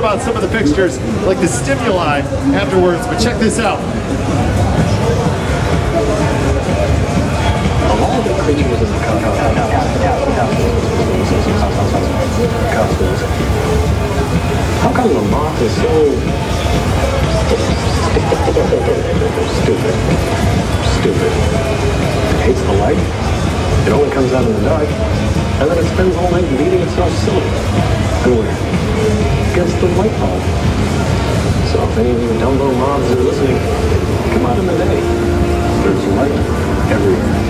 about some of the fixtures, like the Stimuli, afterwards, but check this out. Of all the creatures in the cosmos, how come the moth is so stupid? It hates the light. It only comes out in the dark, and then it spends all night beating itself silly. And we're against the light bulb. So if any of you Dumbo moths are listening, come out in the day. There's light everywhere.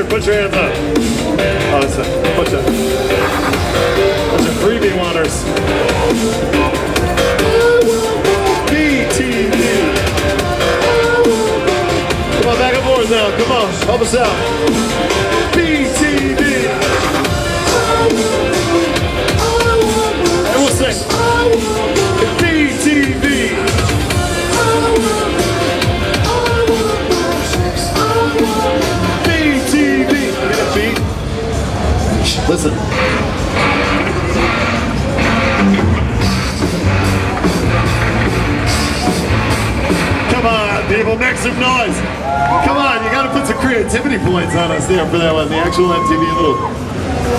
Put your hands up. Oh, it's a bunch of freebie wanners. BTV. Come on, back and forth now. Come on, help us out. BTV. And we'll sing. BTV. Listen. Come on, people, make some noise. Come on, you gotta put some creativity points on us there for that one. The actual MTV little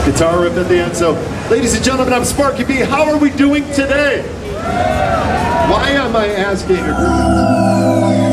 guitar riff at the end. So, ladies and gentlemen, I'm Sparky B. How are we doing today? Why am I asking a group?